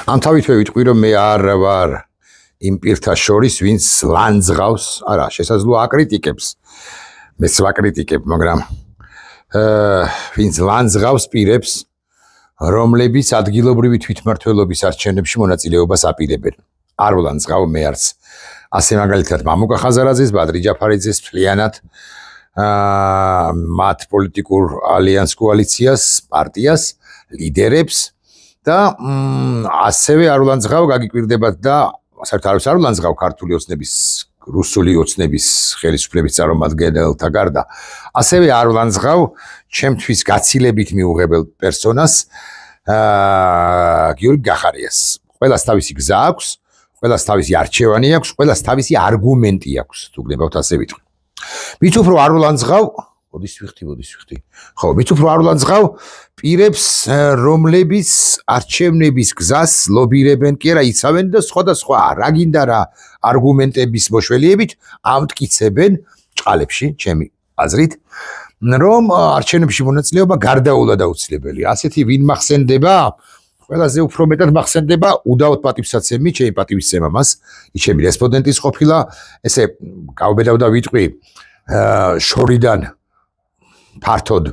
ამ თავითვე ვიტყვი რომ მე არ ვარ იმ პირთა შორის ვინც ლანძღავს, არა, შესაძლოა აკრიტიკებს, მეც ვაკრიტიკებ, მაგრამ ვინც ლანძღავს პირებს, რომლებიც ადგილობრივი თვითმმართველობის არჩევნებში მონაწილეობას აპირებენ. არ ვლანძღავ მე არც. ასე მაგალითად მამუკა ხაზარაძეს, ბადრი ჯაფარიძეს მთლიანად მათ პოლიტიკურ ალიანს კოალიციას, პარტიას, ლიდერებს და ასევე არ ვლანძღავ გაგიკვირდებათ და საერთოდ არ ვლანძღავ ქართული ოცნების, რუსული ოცნების ხელისუფლების წარმომადგენელთა გარდა. ასევე არ ვლანძღავ ჩემთვის გაცილებით მიუღებელ პერსონას გიორგი გახარიას. ყველას თავისი გზა აქვს, ყველას თავისი არჩევანი აქვს, ყველას თავისი არგუმენტი აქვს, თუ გნებავთ ასე ვიტყვი. მით უფრო არ ვლანძღავ, მოდის ვიხდი. ხო, მით უფრო არ ვლანძღავ პირებს, რომლებიც არჩევნების გზას ლობირებენ კი არა იცავენ და სხვადასხვა რა გინდა რა არგუმენტების მოშველიებით ამტკიცებენ ჭყალებში, ჩემი აზრით, რომ არჩევნებში მონაწილეობა გარდაულად აუცილებელი. ასეთი ვინ მახსენდება? ყველაზე უფრო მეტად მახსენდება უდავოდ პატივსაცემი, ჩემი პატივისცემა მას, ის ჩემი რესპონდენტის ყოფილა, ესე გავბედავ და ვიტყვი, შორიდან ფართოდ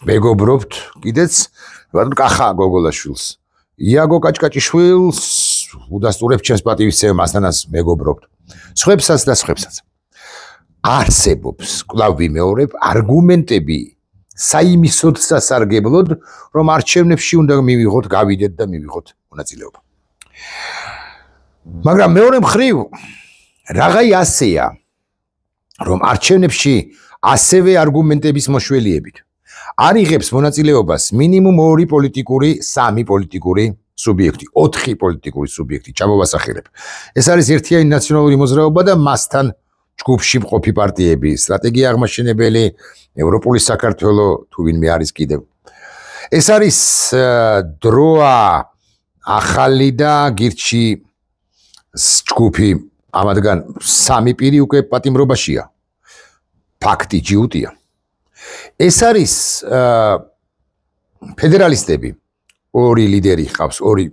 მეგობრობთ, კიდეც ბატონ კახა გოგოლაშვილს, იაგო კაჭკაჭიშვილს, უდასტურებ ჩემს პატივისცემასთანაც მეგობრობთ. სხვებსაც და სხვებსაც. არსებობს, კვლავ ვიმეორებ, არგუმენტები საიმისოდ სასარგებლოდ, რომ არჩევნებში უნდა მივიღოთ, გავიდეთ და მივიღოთ მონაწილეობა. მაგრამ მეორე მხრივ, რაღაცა ასეა, რომ არჩევნებში ასევე არგუმენტების მოშველიებით არ იღებს მონაწილეობას მინიმუმ 2 პოლიტიკური, 3 პოლიტიკური სუბიექტი, 4 პოლიტიკური სუბიექტი, ჩამოვასახელებ. ეს არის ერთიანი ნაციონალური მოძრაობა და მასთან ჯგუფში მყოფი პარტიები, სტრატეგია აღმაშენებელი, ევროპული საქართველო, თუ ვინმე არის კიდევ. ეს არის დროა ახალი და გირჩი ჯგუფი, ამათგან 3 პირი უკვე პატიმრობაშია. ფაქტი ჯიუტია. ეს არის ფედერალისტები, 2 ლიდერი ხავს, 2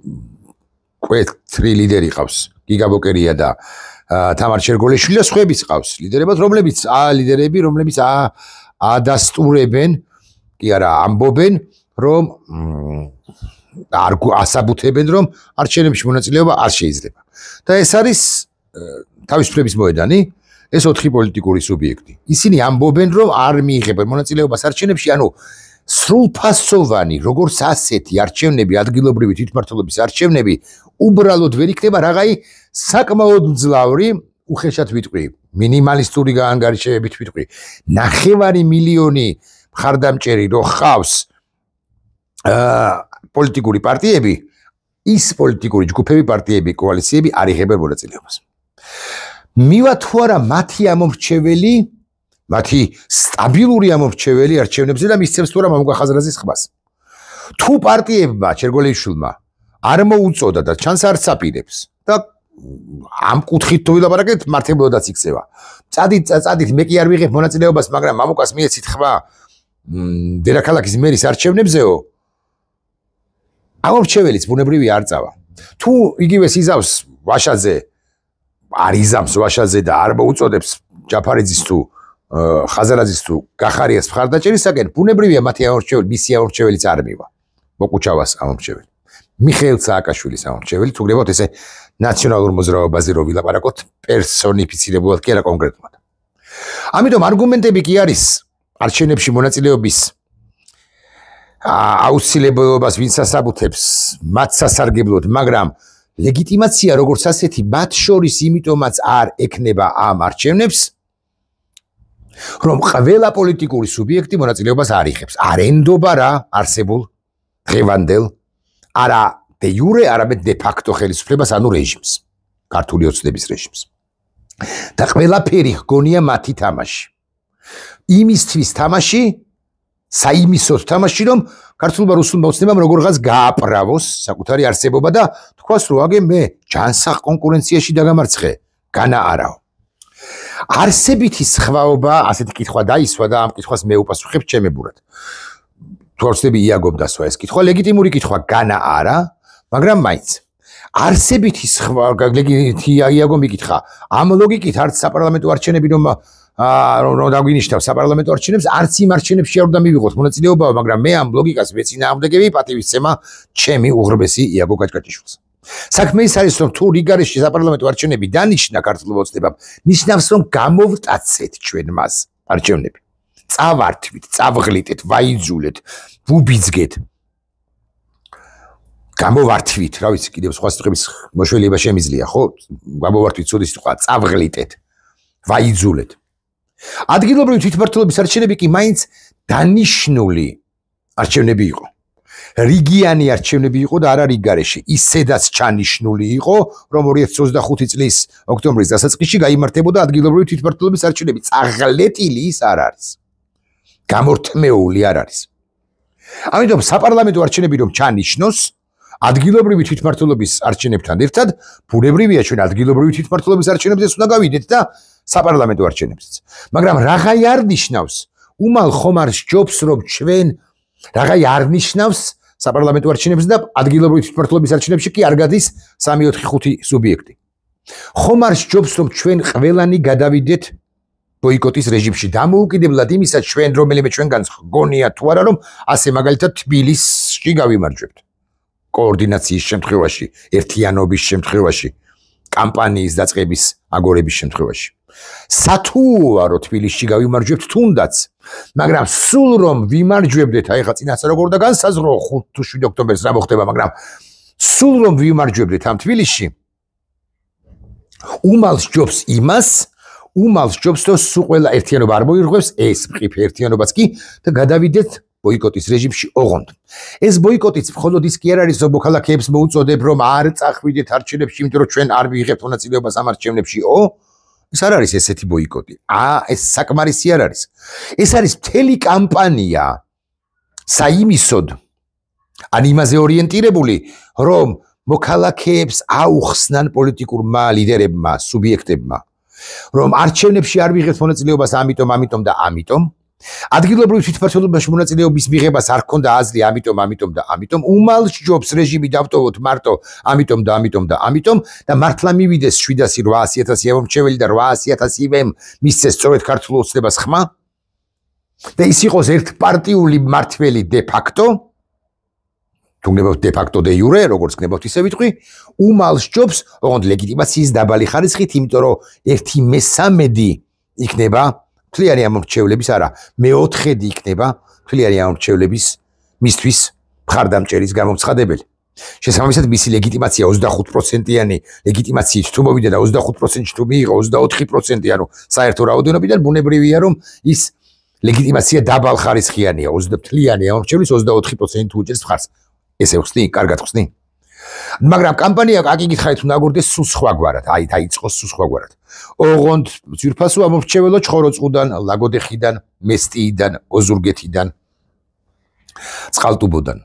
კვეთრი ლიდერი ხავს, გიგა ბოკერია და თამარ ჩერგოლეშვილი და სხვაებიც ყავს ლიდერებად, რომლებიც ადასტურებენ, კი არა, ამბობენ, რომ ასაბუთებენ, რომ არჩევნებში მონაწილეობა არ შეიძლება. და ეს არის თავისუფლების მოედანი, ეს 4 პოლიტიკური სუბიექტი. ისინი ამბობენ, რომ არ მიიღებენ მონაწილეობას არჩევნებში, ანუ სრულფასოვანი, როგორც ასეთი არჩევნები, ადგილობრივი თვითმმართველობის არჩევნები, უბრალოდ ვერ იქნება რაღაცა საკმაოდ მძლავრი, უხეშად ვიტყვი, მინიმალისტური გაანგარიშებით ვიტყვი, 9 მილიონი მხარდამჭერი რო ხავს პოლიტიკური პარტიები, ის პოლიტიკური ჯგუფები, პარტიები, კოალიციები არ იღებენ მონაწილეობას. მივა თუ არა მათი ამომრჩეველი, მათი სტაბილური ამომრჩეველი არჩევნებზე და მისცემს თუ არა მამუკა ხაზარაძის ხმას. თუ პარტიებმა ჩერგოლეიშვილმა არ მოუწოდა და ჩანს არც აპირებს და ამ კუთხით თუ ვილაპარაკეთ, მართლობოდაც იქცევა. წადით, მე კი არ ვიღებ მონაწილეობას, მაგრამ მამუკას მიეცით ხმა დედაქალაქის მერის არჩევნებზეო. ამომრჩეველიც ბუნებრივი არ წავა. თუ იგივეს იზავს ვაშაძე, არ იზამს ვაშაძე და არ მოუწოდებს ჯაფარიძის თუ ხაზარაძის თუ გახარიას მხარდაჭერისაკენ, ბუნებრივია მათი ამომრჩეველი, მისი ამომრჩეველიც არ მივა. მოკუჩავას ამომრჩეველი. მიხეილ სააკაშვილის ამომრჩეველი, თუ გნებავთ ესე ნაციონალურ მოძრაობაზე რო ვილაპარაკოთ, პერსონიფიცირებულად კი არა კონკრეტულად. ამიტომ არგუმენტები კი არის არჩევნებში მონაწილეობის აუცილებლობას ვინც ასაბუთებს, მათ სასარგებლოდ, მაგრამ ლეგიტიმაცია როგორც ასეთი მათ შორის იმიტომაც არ ექნება ამ არჩევნებს, რომ ყველა პოლიტიკური სუბიექტი მონაწილეობას არ იღებს. არ ენდობა რა არსებულ დღევანდელ, არა დე იურე, არამედ დე ფაქტო ხელისუფლებას, ანუ რეჟიმს, ქართული ოცნების რეჟიმს. და ყველაფერი ჰგონია მათი თამაში. იმისთვის თამაში, საიმისოდ თამაში, რომ ქართულმა რუსულმა ოცნებამ როგორღაც გააპრავოს საკუთარი არსებობა და თქვას, რომ აგე მე ჯანსაღ კონკურენციაში დაგამარცხე, განა არაო. არსებითი სხვაობა, ასეთი კითხვა დაისვა და ამ კითხვას მე უპასუხებ ჩემებურად. თუ არ ვცდები იაგობ დასვა ეს კითხვა, ლეგიტიმური კითხვა განა არა, მაგრამ მაინც. არსებითი იაგო მიკითხა ამ ლოგიკით არც საპარლამენტო არჩევნები რომ დაგვინიშნავს საპარლამენტო არჩევნებს არც იმ არჩევნებში არ უნდა მივიღოთ მონაწილეობა მაგრამ მე ამ ლოგიკას მეწინააღმდეგები პატივისცემა ჩემი უღრბესი იაგო კაჭკაჭიშვილს საქმე ის არის რომ თუ რიგარეში საპარლამენტო არჩევნები დანიშნა ქართულ ოცნებამ ნიშნავს რომ გამოვტაცეთ ჩვენ მას არჩევნები წავართვით წავღლიტეთ ვაიძულეთ ვუბიძგეთ გამოვართვით რა ვიცი კიდევ სხვა სიტყვების მოშველება შემიძლია ხო გამოვართვით ცუდი სიტყვა წავღლიტეთ ვაიძულეთ ადგილობრივი თვითმმართველობის არჩევნები კი მაინც დანიშნული არჩევნები იყო რიგიანი არჩევნები იყო და არა რიგარეში ისედაც ჩანიშნული იყო რომ 2025 წლის ოქტომბრის დასაწყისში გაიმართებოდა ადგილობრივი თვითმმართველობის არჩევნები წაღლეტილი ის არ არის გამორთმეული არ არის ამიტომ საპარლამენტო არჩევნები რომ ჩანიშნოს ადგილობრივი თვითმმართველობის არჩევნებთან ერთად ბუნებრივია ჩვენ ადგილობრივი თვითმმართველობის არჩევნებზეც უნდა გავიდეთ და საპარლამენტო არჩევნებზეც მაგრამ რაღაცა არ ნიშნავს უმალ ხომ არ სჯობს რომ ჩვენ რაღაცა არ ნიშნავს საპარლამენტო არჩევნებზე და ადგილობრივი თვითმმართველობის არჩევნებში კი არ გადის 3-4-5 სუბიექტი ხომ არ სჯობს რომ ჩვენ ყველანი გადავიდეთ ბოიკოტის რეჟიმში დამოუკიდებლად იმისა ჩვენ რომელიმე ჩვენგანს გონია თუ არა რომ ასე მაგალითად თბილისში გავიმარჯვებთ კოორდინაციის შემთხვევაში ერთიანობის შემთხვევაში კამპანიის დაწყების აგორების შემთხვევაში სათუა რომ თბილისში გავიმარჯვებთ თუნდაც მაგრამ სულ რომ ვიმარჯვებდეთ აი ხა წინასწარ როგორ და განსაზღვრო 5 თუ 7 ოქტომბერს რა მოხდება მაგრამ სულ რომ ვიმარჯვებდეთ ამ თბილისში უმალს ჯობს იმას უმალს ჯობს რომ სულ ყველა ერთიანობა არ მოირღვევს ეს მყიფე ერთიანობაც კი და გადავიდეთ ბოიკოტის რეჟიმში ოღონდ ეს ბოიკოტიც მხოლოდ ის კი არ არის რომ მოქალაქეებს მოუწოდებ რომ არ წახვიდეთ არჩევნებში იმიტომ რომ ჩვენ არ მიიღებთ მონაწილეობას ამ არჩევნებშიო ეს არ არის ესეთი ბოიკოტი ეს საკმარისი არ არის ეს არის მთელი კამპანია საიმისოდ ან იმაზე ორიენტირებული რომ მოქალაქეებს აუხსნან პოლიტიკურმა ლიდერებმა სუბიექტებმა რომ არჩევნებში არ მიიღებთ მონაწილეობას ამიტომ და ამიტომ ადგილობრივი თვითმმართველობაში მონაწილეობის მიღებას არ ქონდა აზრი ამიტომ უმალ ჯობს რეჟიმი დავტოვოთ მარტო ამიტომ და მართლა მივიდეს 700-800,000 ამომრჩეველი და 800,000-ივემ მისცეს სწორედ ქართულ ოცნებას ხმა და ის იყოს ერთპარტიული მმართველი დე ფაქტო თუ გნებავთ დე ფაქტო დე იურე როგორც გნებავთ ისე ვიტყვი უმალ ჯობს ოღონდ ლეგიტიმაციის დაბალი ხარისხით იმიტომ რომ 1/3 იქნება მთლიანი ამომრჩევლების არა მე-4 იქნება მთლიანი ამომრჩევლების მისთვის მხარდამჭერის გამომცხადებელი შესაბამისად მისი ლეგიტიმაცია 25%-იანი ლეგიტიმაციით თუ მოვიდა და 25%-ში თუ მიიღო 24% ანუ საერთო რაოდენობიდან ბუნებრივია რომ ის ლეგიტიმაცია დაბალ ხარისხიანია 20 მთლიანი ამომრჩევლის 24% თუ უჭერს მხარს ესე ხსნი კარგად ხსნი მაგრამ კამპანია აკი გითხარით უნდა აგორდეს სულ სხვაგვარად აი დაიწყოს სულ სხვაგვარად ოღონდ ძვირფასო ამომრჩეველო ჩხოროწყუდან ლაგოდეხიდან მესტიიდან ოზურგეთიდან წყალტუბოდან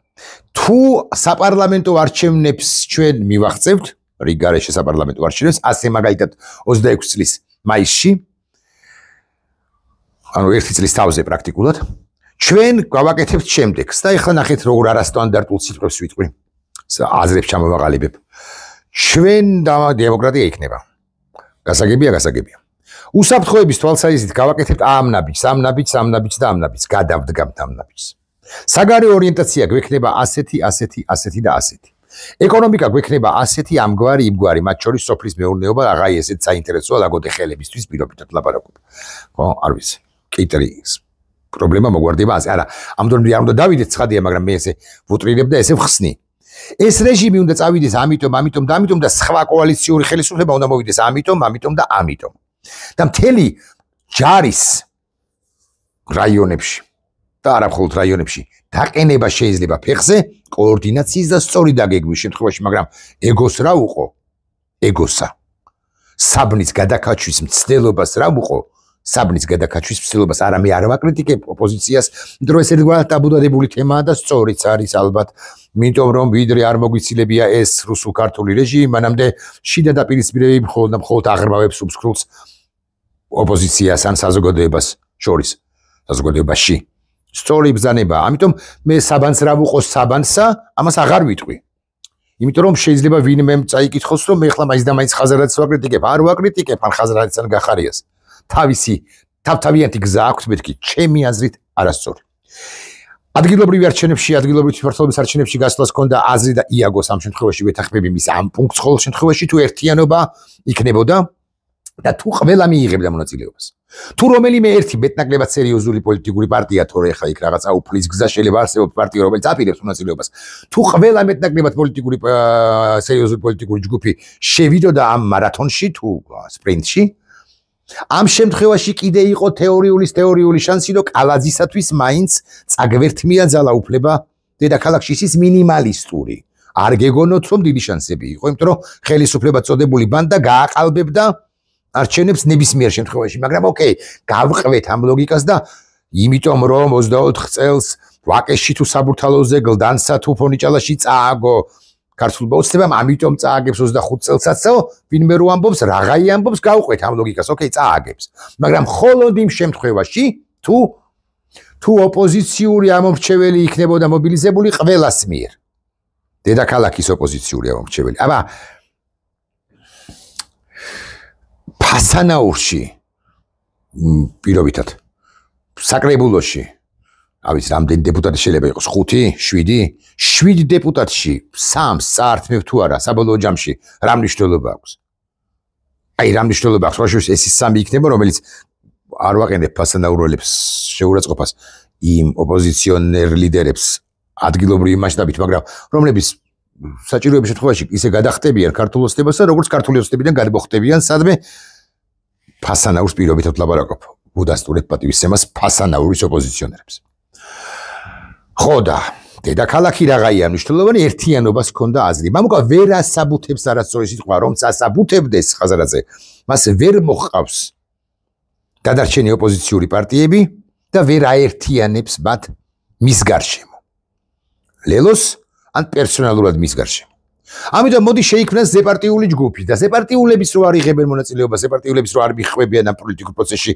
თუ საპარლამენტო არჩევნებს ჩვენ მივახცევთ რიგარეში საპარლამენტო არჩევნებს ასე მაგალითად 26 წლის მაისში ანუ 1 წლის თავზე პრაქტიკულად ჩვენ გავაკეთებთ შემდეგს და ეხლა ნახეთ როგორ არასტანდარტულ ციფრებს ვიტყვი აზრებს ჩამოვაყალიბებ ჩვენ დემოკრატია იქნება გასაგებია უსაფრთხოების თვალსაზრისით გავაკეთებთ ამ ნაბიჯს გადავდგამთ ამ ნაბიჯს საგარეო ორიენტაცია გვექნება ასეთი და ასეთი ეკონომიკა გვექნება ასეთი ამგვარი იმგვარი მათ შორის სოფლის მეურნეობა აღარ ესეთ საინტერესოა ლაგოდეხელებისთვის პირობითად ლაპარაკობ ხო არ ვიცი კეიტერინგის პრობლემა მოგვარდება ასე არა ამდენივე არ უნდა დავიდეთ ცხადია მაგრამ მე ესე ვუტრირებ და ესე ვხსნი ეს რეჟიმი უნდა წავიდეს ამიტომ და სხვა კოალიციური ხელისუფლება უნდა მოვიდეს ამიტომ და მთელი ჯარის რაიონებში და არა მხოლოდ რაიონებში დაყენება შეიძლება ფეხზე კოორდინაციის და სწორი დაგეგმვის შემთხვევაში მაგრამ ეგოს რა უყო ეგოსა საბნის გადაკაჩვის მცდელობას რა უყო საბნის გადაკაჩვის მცდელობას არა მე არ ვაკრიტიკებ ოპოზიციას იმიტომ რომ ეს ერთგვარად ტაბუდადებული თემაა და სწორიც არის ალბათ იმიტომ რომ ვიდრე არ მოგვიცილებია ეს რუსულ-ქართული რეჟიმი მანამდე შიდა დაპირისპირებები მხოლოდ აღრმავებს უსქრულს ოპოზიციას ან საზოგადოებას შორის საზოგადოებაში სწორი ბრძანება ამიტომ მე საბანს რა ვუყო საბანსა ამას აღარ ვიტყვი იმიტომ რომ შეიძლება ვინმე წაიკითხოს რომ მე ახლა მაინც და მაინც ხაზარაძეს ვაკრიტიკებ, არ ვაკრიტიკებ ან ხაზარაძესთან გახარიას. თავთავიანთი გზა აქვს მეთქი, ჩემი აზრით არასწორი. ადგილობრივი არჩევნებში, ადგილობრივი თვითმმართველობის არჩევნებში გასვლას ჰქონდა აზრი და იაგოს ამ შემთხვევაში ვეთანხმები მის ამ პუნქტს ყოველ შემთხვევაში თუ ერთიანობა იქნებოდა და თუ ყველა მიიღებდა მონაწილეობას. თუ რომელიმე ერთი მეტნაკლებად სერიოზული პოლიტიკური პარტია თორე ხა იქ რაღაცა უფლის გზა შეიძლება არსებობს პარტია რომელიც აპირებს მონაწილეობას. თუ ყველა მეტნაკლებად პოლიტიკური სერიოზული პოლიტიკური ჯგუფი შევიდოდა ამ მარათონში თუ სპრინტში ამ შემთხვევაში კიდე იყო თეორიული შანსი რომ კალაძისათვის მაინც წაგვერთმია ძალაუფლება დედაქალაქში ის მინიმალისტური. არ გეგონოთ რომ დიდი შანსები იყო, იმიტომ რომ ხელისუფლება წოდებული ბანდა გააყალბებდა არჩევნებს ნებისმიერ შემთხვევაში, მაგრამ ოკეი, გავყევეთ ამ ლოგიკას და იმიტომ რომ 24 წელს ვაკეში თუ საბურთალოზე გლდანსა თუ ფონიჭალაში წააგო ქართულმა ოცნებამ, ამიტომ წააგებს 25 წელსაცო, ვინმე რო ამბობს, რაღაცა ამბობს, გავყვეთ ამ ლოგიკას, ოკეი, წააგებს. მაგრამ მხოლოდ იმ შემთხვევაში, თუ ოპოზიციური ამომრჩეველი იქნებოდა მობილიზებული ყველას მიერ. დედაქალაქის ოპოზიციური ამომრჩეველი. აბა ფასანაურში პირობითად საკრებულოში ავიც რამდენი დეპუტატი შეიძლება იყოს 5-7 დეპუტატში 3-ს წაართმევ თუ არა საბოლოო ჯამში რა მნიშვნელობა აქვს? აი რა მნიშვნელობა აქვს? ვაშოს ეს ის 3 იქნება რომელიც არ ვაყენებ ფასანაურელებს შეურაცხყოფას იმ ოპოზიციონერ ლიდერებს ადგილობრივი მასშტაბით, მაგრამ რომლებიც საჭიროების შემთხვევაში ისე გადახტებიან ქართულ ოცნებასა, როგორც ქართული ოცნებიდან გადმოხტებიან სადმე ფასანაურს პირობითად ვლაპარაკობ. უდასტურებ პატივისცემას ფასანაურის ოპოზიციონერებს. ხო და დედაქალაქი რაღაცა მნიშვნელოვანი ერთიანობას ჰქონდა აზრი. მამუკა ვერ ასაბუთებს არასწორი სიტყვა, რომ წასაბუთებდეს ხაზარაძე, მას ვერ მოჰყავს გადარჩენი ოპოზიციური პარტიები და ვერ აერთიანებს მათ მის გარშემო. ლელოს ან პერსონალურად მის გარშემო. ამიტომ მოდი შეიქმნას ზეპარტიული ჯგუფი და ზეპარტიულების რო არ იღებენ მონაწილეობას, ზეპარტიულების რო არ მიხვებიან ამ პოლიტიკურ პროცესში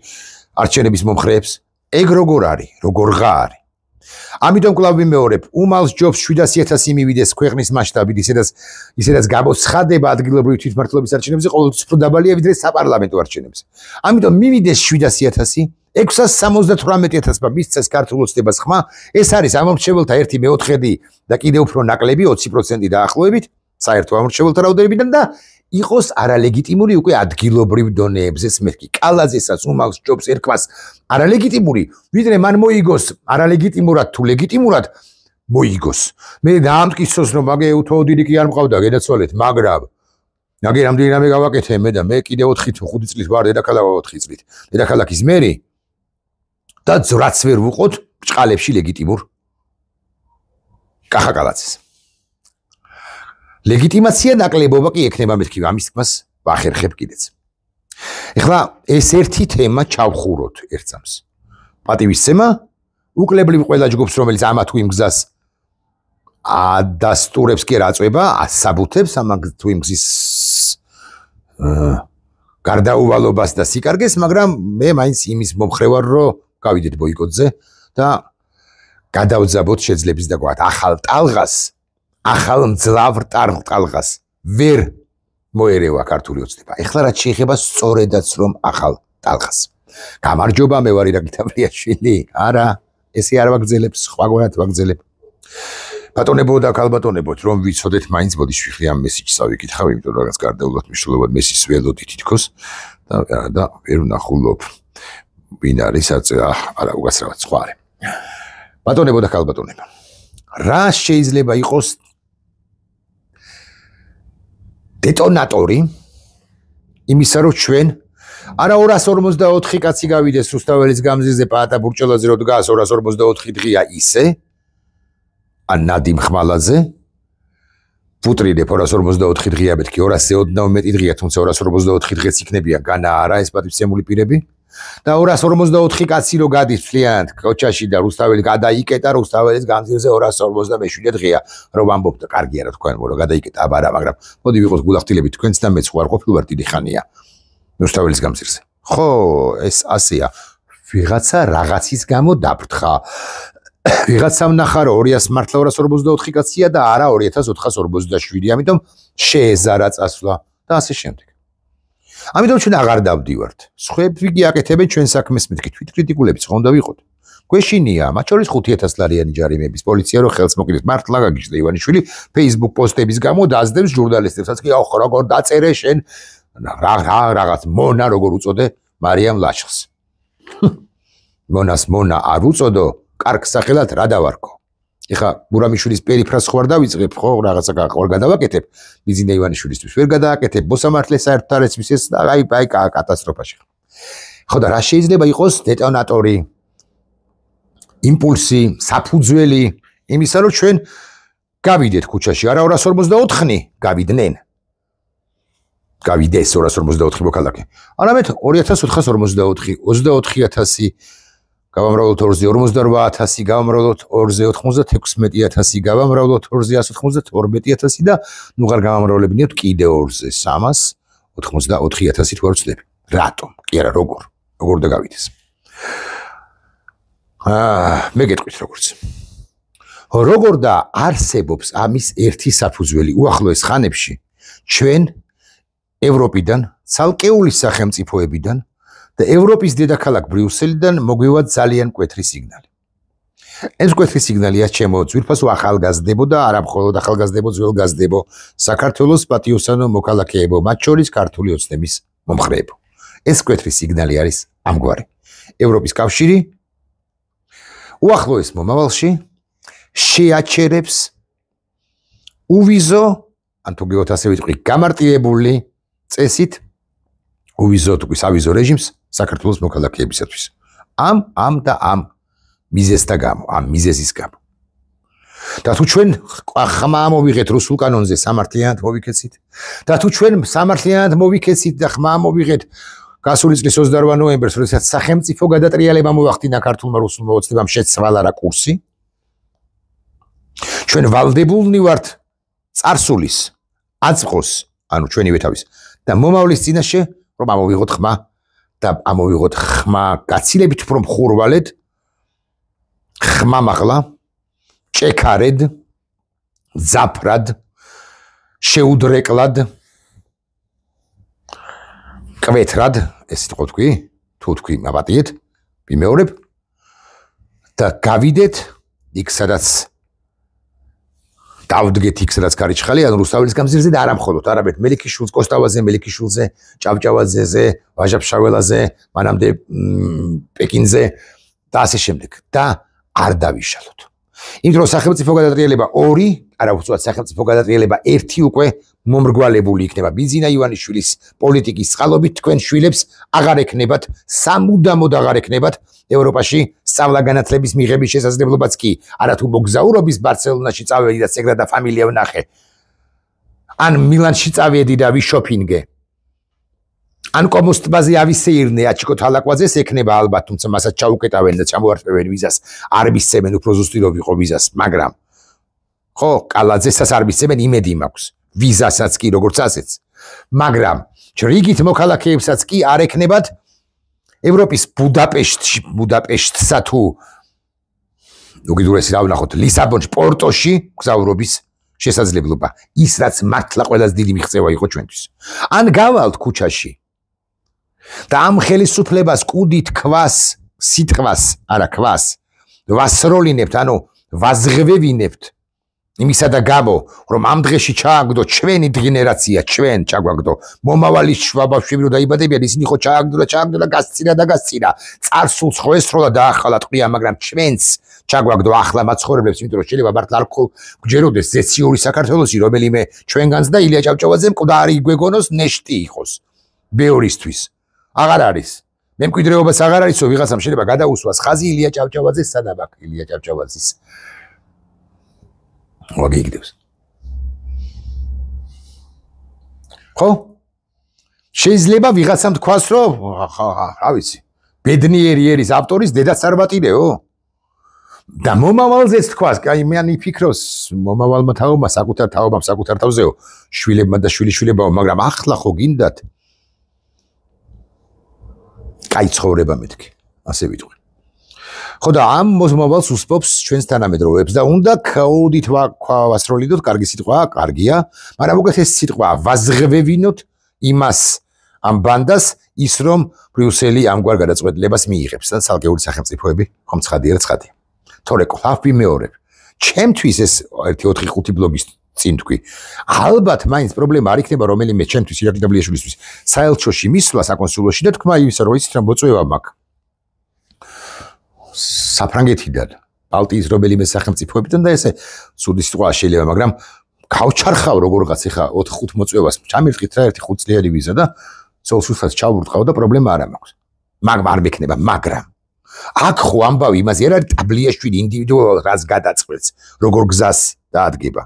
არჩევნების მომხრეებს, ეგ როგორ არის, როგორღა არის. ამიტომ კვლავ ვიმეორებ, უმალს ჯობს 700.000 მივიდეს ქვეყნის მასშტაბით, ისედაც გამოცხადება ადგილობრივი თვითმმართველობის არჩევნებზე ყოველთვის უფრო დაბალია ვიდრე საპარლამენტო არჩევნებზე. ამიტომ მივიდეს 700.000 678.000-მა მისცეს ქართულ ოცნებას ხმა, ეს არის ამომრჩეველთა 1/4 და კიდევ უფრო ნაკლები 20% დაახლოებით საერთო ამომრჩეველთა რაოდენობიდან და იყოს არალეგიტიმური უკვე ადგილობრივ დონეებზეც მეთქი. კალაძესაც უმალს ჯობს ერქმას არალეგიტიმური, ვიდრე მან მოიგოს არალეგიტიმურად თუ ლეგიტიმურად მოიგოს. მე დაამტკიცოს რომ მაგე უთოოდილი კი არ მყავდა, გენაცვალეთ, მაგრამ მაგე რამდენი რამე გავაკეთე მე და მე კიდე 4-5 წლის ვარ დედაქალაქ 4 წლით. დედაქალაქის მერი და რაც ვერ ვუყოთ ბჭყალებში ლეგიტიმურ კახაკალაძეს. ლეგიტიმაცია ნაკლებობა კი ექნება მეთქი, ამის თქმას ვახერხებ კიდეც. ეხლა ეს ერთი თემა ჩავხუროთ ერთსამს. პატივისცემა უკლებლივ ყველა ჯგუფს რომელიც ამა თუ იმ გზას ადასტურებს კი რა აწובה, ასაბუთებს ამ თუ იმ გზის გარდაუვალობას და სიკარგეს, მაგრამ მე მაინც იმის მომხრე ვარ, რომ გავიდეთ ბოიკოტზე და გადავძაბოთ შეძლებს და გვათ ახალ ტალღას, ახალ მძლავრ ტალღას ვერ მოერევა ქართული ოცნება. ეხლა რაც შეეხება სწორედაც რომ ახალ ტალღას. გამარჯობა, მე ვარ ირაკლი თავრიაშვილი. არა, ესე არ ვაგრძელებს, სხვაგვარად ვაგრძელებ. ბატონებო და ქალბატონებოთ, რომ ვიცოდეთ მაინც ბოდიშვილი ამ მესიჯს ავიკითხავ, იმიტომ რომ რაღაც გარდაულად მნიშვნელოვან მესიჯს ველოდი თითქოს და ვერ ვნახულობ. ვინ არის არა უგასრავად სხვა არის. ბატონებო და ქალბატონებო. რა შეიძლება იყოს დეტონატორი იმისა, რომ ჩვენ არა 254 კაცი გავიდეს რუსთაველის გამზირზე პაატა ბურჭელაძე რო დგას 254 დღეა ისე ან ნადიმ ხმალაძე ვუტრიდებ 254 დღეა მეთქი 200-ზე ოდნავ მეტი დღეა, თუმცა 254 დღეც იქნებიან განა არა ეს პატივისცემული პირები და 254 კაცი რო გადის მთლიანად კოჩაში და რუსთაველი გადაიკეტა რუსთაველის გამზირზე 257 დღეა რომ ამბობ და კარგია რა თქვენ რომ გადაიკეტა აბარა, მაგრამ მოდი ვიყოს გულახდილები თქვენც და მეც ხوار ყოფილ ვარ დიდი ხანია რუსთაველის გამზირზე. ხო, ეს ასეა. ვიღაცა რაღაცის გამო დაფრთხა. ვიღაცამ ნახა რომ 200 მართლა 244 კაცია და არა 2447, ამიტომ შეეზარა წასვლა და ასე შემდეგ. ამიტომ ჩვენ აღარ დავდივართ. სხვები გიაკეთებენ ჩვენ საქმეს, მეთქი თვითკრიტიკულებიც ხონდა ვიყოთ. გვეშინია, მათ შორის 5000 ლარიანი ჯარიმების პოლიცია რო ხელს მოკიდებს მართლა გაგიჟდა ივანიშვილი Facebook პოსტების გამო დაძდებს ჟურნალისტებსაც კი აუ როგორ დაწერე შენ რაღაც მონა როგორ უწოდე მარიამ ლაშხს. მონას მონა არ უწოდო, კარგ სახელად რა დავარქო. ეხა ბურამიშვილის პერიფრას ხوار დავიწყებ, ხო, რაღაცა ხوار გადავაკეთებ, ბიზინე ივანიშვილისთვის ვერ გადააკეთებ, მოსამართლე საერთოდ არ ეცვის ეს და აი კატასტროფაში. ხო და რა შეიძლება იყოს დეტონატორი, იმპულსი, საფუძველი იმისა, რომ ჩვენ გავიდეთ ქუჩაში, არა 244-ნი, გავიდნენ. გავიდეს 244 მოქალაქე. არამედ 2444, 24000 გავამრავლოთ 2-ზე 48000, გავამრავლოთ 2-ზე 96000, გავამრავლოთ 2-ზე 192000 და ნუ ღარ გავამრავლებინოთ კიდე 2-ზე 384000 თუ არ ვცდები. რატომ? კი არა, როგორ და გავიდეს. მე გეტყვით როგორც. როგორ და არსებობს ამის ერთი საფუძველი უახლოეს ხანებში ჩვენ ევროპიდან, ცალკეული სახელმწიფოებიდან და ევროპის დედაქალაქ ბრიუსელიდან მოგვივა ძალიან მკვეთრი სიგნალი. ეს მკვეთრი სიგნალია ჩემო ძვირფასო ახალგაზრდებო და არა მხოლოდ ახალგაზრდებო, ძველგაზრდებო, საქართველოს პატიოსანო მოქალაქეებო, მათ შორის ქართული ოცნების მომხრეებო. ეს მკვეთრი სიგნალი არის ამგვარი. ევროპის კავშირი უახლოეს მომავალში შეაჩერებს უვიზო, ან თუ გიგოთ ასე ვიტყვი, გამარტივებული წესით უვიზო თუ სავიზო რეჟიმს საქართველოს მოქალაქეებისათვის. ამ მიზეზთა გამო, ამ მიზეზის გამო. და თუ ჩვენ ხმა მოვიღეთ რუსულ კანონზე სამართლიანად მოვიქეცით და თუ ჩვენ სამართლიანად მოვიქეცით და ხმა მოვიღეთ გასული წლის 28 ნოემბერს, როდესაც სახელმწიფო გადატრიალება მოახდინა ქართულმა რუსულმა ოცნებამ შეცვალა რა კურსი. ჩვენ ვალდებულნი ვართ წარსულის, აწყოს, ანუ ჩვენივე თავის და მომავლის წინაშე რომ ამოვიღოთ ხმა და ამოვიღოთ ხმა გაცილებით უფრო მხურვალედ, ხმა მაღლა, ჭექარედ, ძაფრად, შეუდრეკლად, კვეთრად, ესეთ ხო თქვი, თუ თქვი მაპატიეთ, ვიმეორებ და გავიდეთ იქ სადაც დავდგეთ იქ სადაც კარიჩხალი, ანუ რუსთაველის გამზირზე და არა მხოლოდ, არამედ მელიქიშვილს, კოსტავაზე, მელიქიშვილზე, ჭავჭავაძეზე, ვაჟა-ფშაველაზე, მანამდე პეკინზე და ასე შემდეგ და არ დავიშალოთ. იმიტომ რომ სახელმწიფო გადატრიალება 2, არა უბრალოდ სახელმწიფო გადატრიალება 1 უკვე მომრგვალებული იქნება. ბიზინა ივანიშვილის პოლიტიკის წყალობით თქვენ შვილებს აღარ ეკნებათ, სამუდამოდ აღარ ეკნებათ ევროპაში სწავლა-განათლების მიღების შესაძლებლობაც კი, არა თუ მოგზაურობის ბარსელონაში წავედი და სეგრადა ფამილია ვნახე. ან მილანში წავედი და ვიშოფინგე. ან კომოს ტბაზე ავისეირნე აჩიკო თალაკვაძეს ეკნება ალბათ, თუმცა მასაც ჩაუკეტავენ და ჩამოარწმევენ ვიზას, არ მისცემენ უფრო ზუსტი რო ვიყო ვიზას, მაგრამ ხო, კალაძესაც არ მისცემენ, იმედი მაქვს. ვიზასაც კი როგორც ასეც. მაგრამ რიგით მოქალაქეებსაც კი არ ეკნებათ ევროპის ბუდაპეშტსა თუ უკიდურესი რა ვნახოთ, ლისაბონში, პორტოში გზავრობის შესაძლებლობა. ის რაც მართლა ყველაზე დიდი მიღწევა იყო ჩვენთვის. ან გავალთ ქუჩაში და ამ ხელისუფლებას კუდით ქვას, სიტყვას, არა ქვას, ვასროლინებთ, ანუ ვაზღვევინებთ იმისა და გამო, რომ ამ დღეში ჩააგდო ჩვენი გენერაცია, ჩვენ ჩაგვაგდო, მომავალი შვაბავშვები რო დაიბადებიან, ისინი ხო ჩააგდო და გასწირა, წარსულს ხო ესროლა დაახალა ტყია, მაგრამ ჩვენც ჩაგვაგდო ახლა მაცხოვრებლებს, იმიტომ რომ შეიძლება მართლა არ გჯეროდეს ზეციური საქართველოსი, რომელიმე ჩვენგანს და ილია ჭავჭავაძემ მკვდარი გვეგონოს ნეშტი იყოს ბევრისთვის. აღარ არის. მემკვიდრეობას აღარ არის, რომ ვიღაცამ შეიძლება გადაუსვას ხაზი ილია ჭავჭავაძეს სადაბაკ ილია ჭავჭავაძის. ვაგიგდებს. ხო? შეიძლება ვიღაცამ თქვას, რომ რა ვიცი, ბედნიერი ერის ავტორის დედაც არ ვატირეო? და მომავალზეც თქვას, აი მე ანი ფიქრობს, მომავალმა თაობამ, საკუთარ თაობამ, საკუთარ თავზეო, შვილებმა და შვილიშვილებაო, მაგრამ ახლა ხო გინდათ კაი ცხოვრება მეთქი, ასე ვიტყვი. ხო და ამ მოსმოვალს უსპობს ჩვენს თანამედროვეებს და უნდა ქაუდით ვასროლიდოთ, კარგი სიტყვაა, კარგია, მაგრამ უკეთ ეს სიტყვა ვაზღვევინოთ იმას ამ ბანდას ის რომ ბრიუსელი ამგვარ გადაწყვეტილებას მიიღებს და ცალკეული სახელმწიფოები ხომ ცხადია ცხადია. თორე კვლავ ვიმეორებ. ჩემთვის ეს 1-4-5 ბლოგის წინ თქვი. ალბათ მაინც პრობლემა არ იქნება რომელიმე ჩემთვის ირაკლი დაბლიაშვილისთვის საელჩოში მისვლა საკონსულოში და თქვა იმისა რომ იცით რა მოწვევა მაქვს. საფრანგეთიდან, ბალტიის რომელიმე სახელმწიფოებიდან და ესე ცუდი სიტყვა შეიძლება, მაგრამ გავჩარხავ როგორღაც ეხა 4-5 მოწვევას ჩამირთყით რა 1-5 წლიანი ვიზა და სულსუსაც ჩავურტყავ და პრობლემა არ მაქვს. მაგრამ არ მექნება, მაგრამ აქ ხო ამბავი იმაზე არ არის დაბლიაშვილი ინდივიდუალურად რაც გადაწყვეტს, როგორ გზას დაადგება.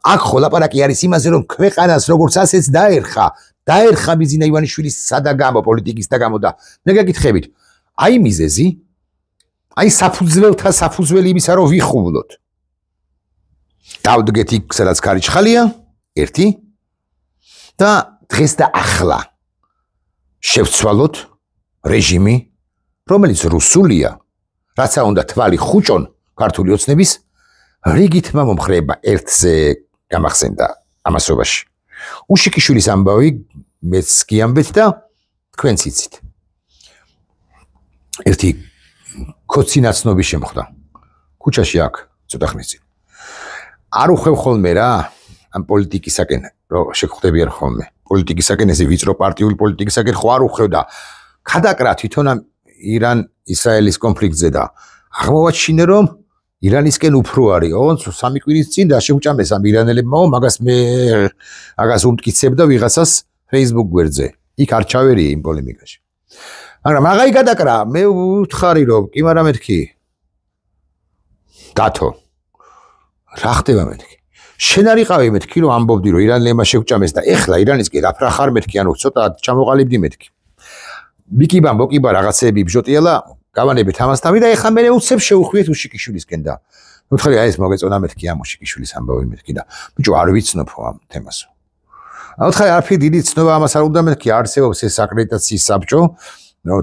აქ ხო ლაპარაკი არის იმაზე რომ ქვეყანას როგორც ასეც დაერხა მიზინა ივანიშვილის სადა გამო პოლიტიკის და გამო და მე გეკითხებით, აი მიზეზი აი საფუძველთა საფუძველი იმისა რომ ვიხუვლოთ. დავდგეთ იქ სადაც ქარიჩხალია, ერთი და დღეს და ახლა შევცვალოთ რეჟიმი, რომელიც რუსულია, რაც უნდა თვალი ხუჭონ ქართული ოცნების, რიგითმა მომხრეება ერთზე გამახსენდა ამასობაში. უშიკიშვილის ამბავი მეც გიამბეთ და თქვენც იცით. ერთი ქოცინაცნობის შემხვდა. ქუჩაში აქ ცოტა ხნის წინ. არ უხვევ ხოლმე რა ამ პოლიტიკისაკენ, რომ შეგხვდებიან ხოლმე. პოლიტიკისაკენ ესე ვიწრო პარტიული პოლიტიკისაკენ ხო არ უხვევ და ქადაკრა თვითონ ამ ირან-ისრაელის კონფლიქტზე და აღმოვაჩინე რომ ირანისკენ უფრო არის. ოღონდ 3 კვირის წინ და შეუჭამეს ამ ირანელებმა, მაგას მე აგას უმტკიცებ და ვიღაცას Facebook გვერდზე. იქ არ ჩავერი იმ პოლემიკაში. მაგრამ აღაი გადაკრა, მე ვუთხარი რომ კი მაგრამ მეთქი. დათო. რა ხდება მეთქი? შენ არ იყავი მეთქი რომ ამბობდი რომ ირანელებმა შეუჭამეს და ეხლა ირანისკენ აფრახარ მეთქი, ანუ ცოტა ჩამოყალიბდი მეთქი. ბიკიბა მოკიბა რაღაცეები ბჟოტიალა გავანებით ამასთან და ეხლა მე უცებ შეუხვიეთ უშიკიშვილისკენ და ვუთხარი აი ეს მოგეწონა მეთქი ამ უშიკიშვილის ამბავი მეთქი და ბიჭო არ ვიცნობ ამ თემას. ვუთხარი არაფერი დიდი ცნობა ამას არ უნდა მეთქი, არსებობს ეს აკრედიტაციის საბჭო,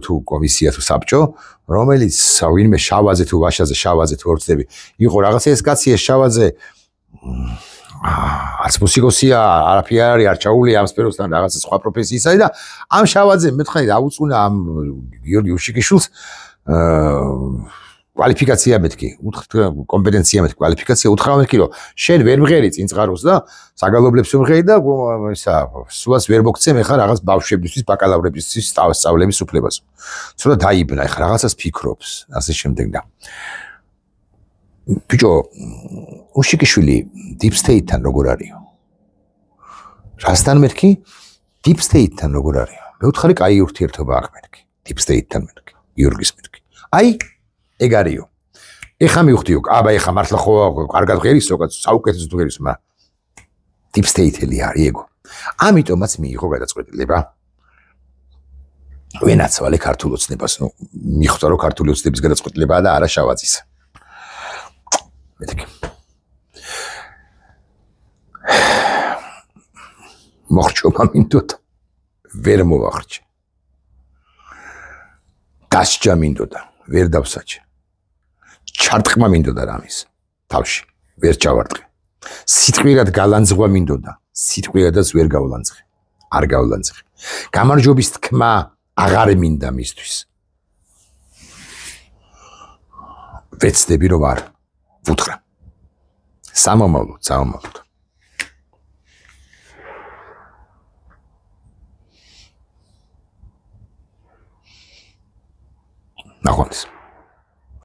თუ კომისია თუ საბჭო, რომელიც ვინმე შავაზე თუ ვაშაზე შავაზე თუ ორცდები იყო რაღაცა ეს კაცი ეს შავაზე არც მუსიკოსია, არაფერი არ არის, არ ჩაული ამ სფეროსთან რაღაცა სხვა პროფესიისა და ამ შავაძე მეთქი დაუწუნა ამ გიორგი უშიკიშვილს კვალიფიკაცია მეთქი, კომპეტენცია მეთქი, კვალიფიკაცია უთხრა მეთქი რომ შენ ვერ მღერი წინწყაროს და საგალობლებს ვმღერი და ისა სულაც ვერ მოგცემ ეხლა რაღაც ბავშვებისთვის ბაკალავრებისთვის სწავლების უფლებას. ცოტა დაიბნა ეხლა რაღაცას ფიქრობს, ასე შემდეგ და ბიჭო უშიკიშვილი Deep State-თან როგორ არისო? რასთან მეთქი? Deep State-თან როგორ არისო? მე ვუთხარი კაი ურთიერთობა აქვს მეთქი. Deep State-თან მეთქი. გიორგის მეთქი. აი ეგ არისო. ეხა მივხვდიო, აბა ეხა მართლა ხო კარგად ღერისო, საუკეთესო ღერისო, მაგრამ Deep State-ელი არის ეგო. ამიტომაც მიიღო გადაწყვეტილება. ვენაცვალე ქართულ ოცნებას, ნუ მიხვდა რომ ქართული ოცნების გადაწყვეტილებაა და არა შავაძის. მეთქი. მოხრჩობა მინდოდა, ვერ მოვახრჩე. დასჯა მინდოდა, ვერ დავსაჯე. ჩარტყმა მინდოდა რამის, თავში, ვერ ჩავარტყე. სიტყვიერად გალანძღვა მინდოდა, სიტყვიერადაც ვერ გავლანძღე, არ გავლანძღე. გამარჯვების თქმა აღარ მინდა მისთვის. ვეცდები რომ არ ვუთხრა. სამომავლოდ. ნახვამდის.